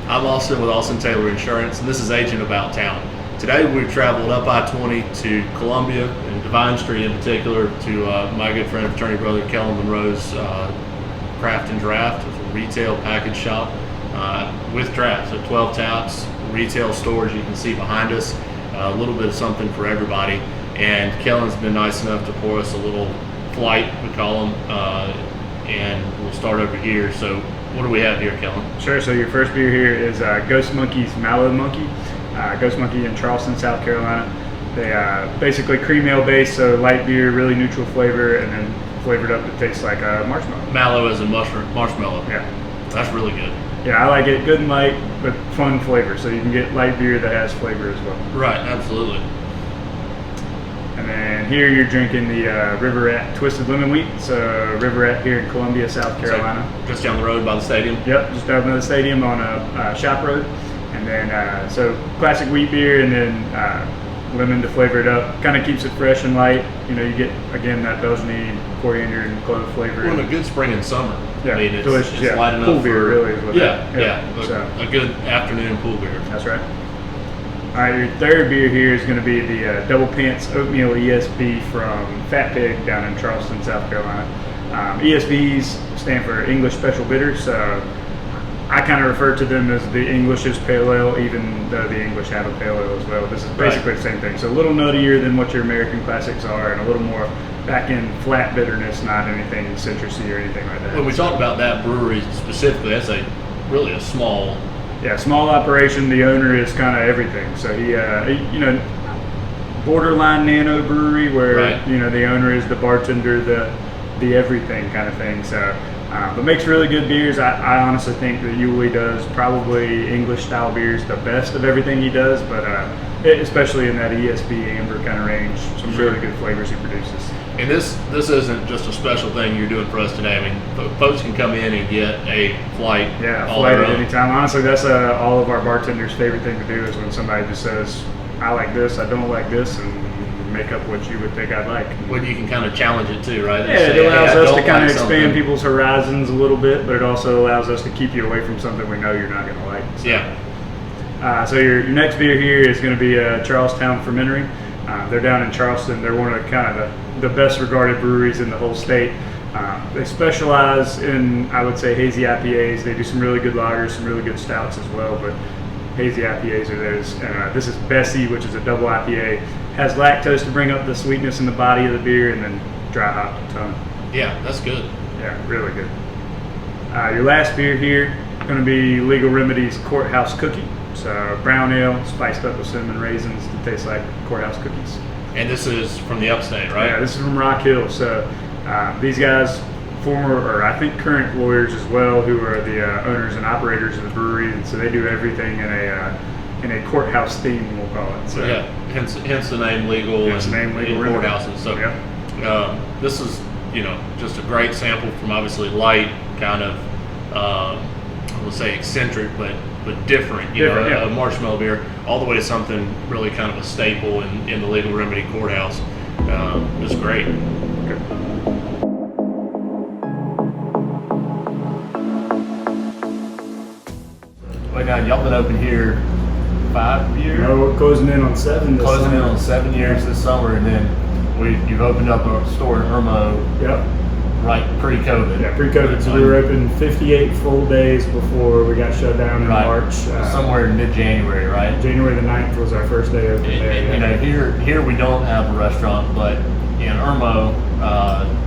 I'm Austin with Austin Taylor Insurance, and this is Agent About Town. Today we've traveled up I-20 to Columbia and Divine Street in particular to my good friend and fraternity brother Kallen Monroe's Craft and Draft. It's a retail package shop with drafts, so 12 taps, retail stores you can see behind us, a little bit of something for everybody. And Kallen's been nice enough to pour us a little flight, we call them, and we'll start over here. So what do we have here, Kallen? Sure. So your first beer here is Ghost Monkey's Mallow Monkey. Ghost Monkey in Charleston, South Carolina. They basically cream ale based, so light beer, really neutral flavor, and then flavored up it tastes like a marshmallow. Mallow is a marshmallow. Yeah. That's really good. Yeah, I like it. Good and light, but fun flavor. So you can get light beer that has flavor as well. Right, absolutely. And then here you're drinking the River Rat Twisted Lemon Wheat. It's River Rat here in Columbia, South Carolina. So just down the road by the stadium? Yep, just down by the stadium on a shop road. And then, so classic wheat beer, and then lemon to flavor it up. Kind of keeps it fresh and light. You know, you get, again, that Belgian coriander and clove flavor. Well, in a good spring and summer. Yeah, I mean, it's delicious. Yeah, light enough pool beer really is what a good afternoon pool beer. That's right. All right, your third beer here is going to be the Double Pants Oatmeal ESB from Fat Pig down in Charleston, South Carolina. ESBs stand for English Special Bitters, so I kind of refer to them as the English's pale ale, even though the English have a pale ale as well. This is basically the same thing. So a little nuttier than what your American classics are, and a little more back in flat bitterness, not anything citrusy or anything like that. When we talk about that brewery specifically, that's really a small. Yeah, small operation. The owner is kind of everything. So he borderline nano brewery where the owner is the bartender, the everything kind of thing. So, but makes really good beers. I honestly think that Yulee does probably English style beers the best of everything he does, but especially in that ESB amber kind of range, some really good flavors he produces. And this isn't just a special thing you're doing for us today. I mean, folks can come in and get a flight. Yeah, a flight at any time. Honestly, that's all of our bartenders' favorite thing to do is when somebody just says, I like this, I don't like this, and make up what you would think I'd like. Well, you can kind of challenge it too, right? Yeah, it allows us to kind of expand people's horizons a little bit, but it also allows us to keep you away from something we know you're not going to like. So. Yeah. So your next beer here is going to be Charlestown Fermentory. They're down in Charleston. They're one of the best regarded breweries in the whole state. They specialize in, I would say, hazy IPAs. They do some really good lagers, some really good stouts as well, but hazy IPAs are theirs. And this is Bessie, which is a double IPA. Has lactose to bring up the sweetness in the body of the beer, and then dry hop a ton. Yeah, that's good. Yeah, really good. Your last beer here is going to be Legal Remedies Courthouse Cookie. So brown ale spiced up with cinnamon raisins that taste like courthouse cookies. And this is from the upstate, right? Yeah, this is from Rock Hill. So these guys, former or I think current lawyers as well, who are the owners and operators of the brewery, and so they do everything in a courthouse theme, we'll call it. So, yeah, hence the name Legal and courthouses. So this is just a great sample from obviously light, kind of I would say eccentric, but different, a marshmallow beer, all the way to something really kind of a staple in the Legal Remedy Courthouse. It's great. Wait, now y'all been open here 5 years? No, we're closing in on 7 this summer. Closing in on 7 years this summer, and then you've opened up a store in Irmo. Yep. Right, pre-COVID. Yeah, pre-COVID. So we were open 58 full days before we got shut down in March. Somewhere in mid-January, right? January the 9th was our first day open there. Here we don't have a restaurant, but in Irmo,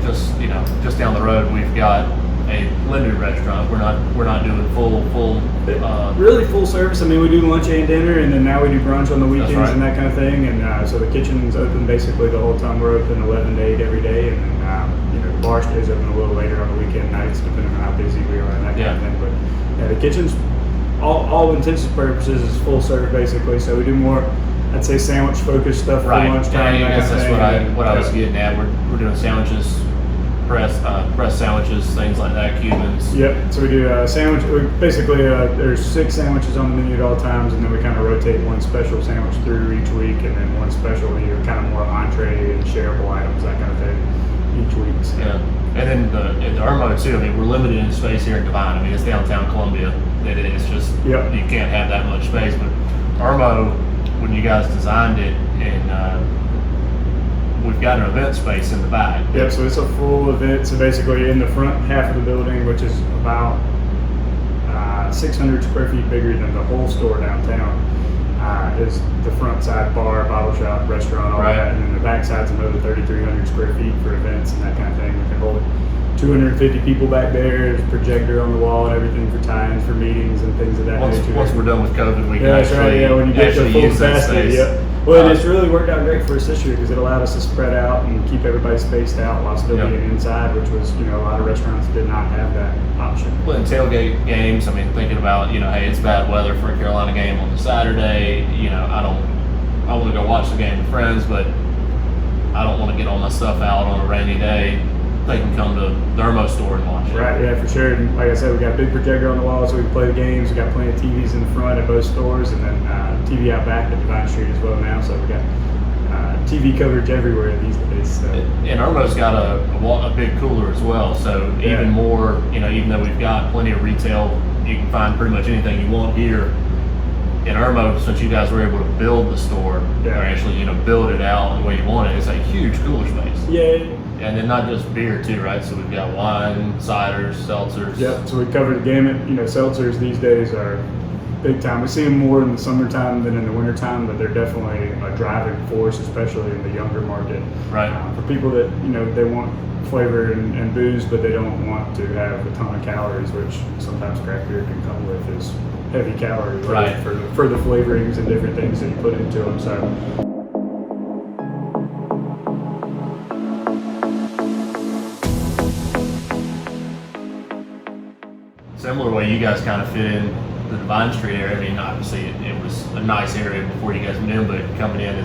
just down the road, we've got a limited restaurant. We're not doing full. Really full service. I mean, we do lunch and dinner, and then now we do brunch on the weekends and that kind of thing. And so the kitchen's open basically the whole time. We're open 11 to 8 every day, and the bar stays open a little later on the weekend nights, depending on how busy we are and that kind of thing. But yeah, the kitchen's all intents and purposes is full serve basically. So we do more, I'd say, sandwich focused stuff for lunchtime. Yeah, I guess that's what I was getting at. We're doing sandwiches. Press sandwiches, things like that, Cubans. Yep. So we do sandwich. There's 6 sandwiches on the menu at all times, and then we kind of rotate one special sandwich through each week, and then one special, kind of more entree and shareable items, that kind of thing, each week. So. Yeah. And then the Irmo too. I mean, we're limited in space here in Divine. I mean, it's downtown Columbia. It's just Yep. you can't have that much space. But Irmo, when you guys designed it, and we've got an event space in the back. Yep, so it's a full event. So basically in the front half of the building, which is about 600 square feet bigger than the whole store downtown, is the front side bar, bottle shop, restaurant, all Right. that. And then the back side's another 3,300 square feet for events and that kind of thing. We can hold 250 people back there. There's a projector on the wall and everything for tie-ins for meetings and things of that Once nature. we're done with COVID, we can Yeah, that's right. actually, Yeah, when you get the actually full use that capacity. space. Yep. Well, it's really worked out great for us this year because it allowed us to spread out and keep everybody spaced out while still Yep. being inside, which was, a lot of restaurants did not have that option. Well, in tailgate games, I mean, thinking about, hey, it's bad weather for a Carolina game on the Saturday. I want to go watch the game with friends, but I don't want to get all my stuff out on a rainy day. They can come to the Irmo store and watch it. Right, yeah, for sure. And like I said, we got a big projector on the wall so we can play the games. We got plenty of TVs in the front at both stores, and then TV out back at Divine Street as well now. So we got TV coverage everywhere these days. So. And Irmo's got a big cooler as well, so Yeah. even more, even though we've got plenty of retail, you can find pretty much anything you want here. In Irmo, since you guys were able to build the store, Yeah. or actually, build it out the way you want it, it's a huge cooler space. Yeah. And then not just beer too, right? So we've got wine, ciders, seltzers. Yep, so we covered the gamut. Seltzers these days are big time. We see them more in the summertime than in the wintertime, but they're definitely a driving force, especially in the younger market. Right. For people that, they want flavor and booze, but they don't want to have a ton of calories, which sometimes craft beer can come with, is heavy calories, Right. for the flavorings and different things that you put into them. So. Similar way you guys kind of fit in the Divine Street area. I mean, obviously it was a nice area before you guys moved in, but coming in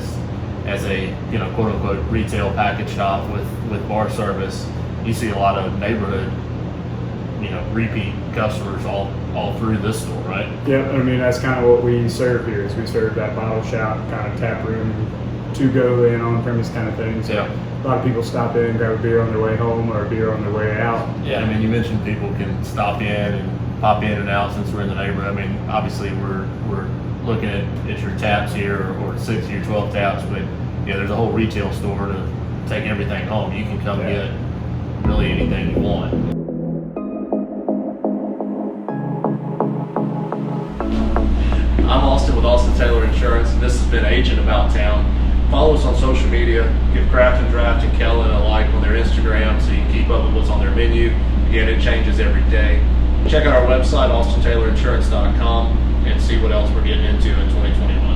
as a quote unquote retail package shop with bar service, you see a lot of neighborhood repeat customers all through this store, right? Yeah, I mean that's kind of what we serve here. Is we serve that bottle shop kind of tap room, to go and on premise kind of thing. So Yeah. a lot of people stop in, grab a beer on their way home or a beer on their way out. Yeah, I mean, you mentioned people can stop in and pop in and out since we're in the neighborhood. I mean, obviously we're looking at your taps here, or 6 or 12 taps, but there's a whole retail store to take everything home. You can come get really anything you want. I'm Austin with Austin Taylor Insurance, and this has been Agent About Town. Follow us on social media. Give Craft and Draft and Kallen a like on their Instagram so you can keep up with what's on their menu. Again, it changes every day. Check out our website, austintaylorinsurance.com, and see what else we're getting into in 2021.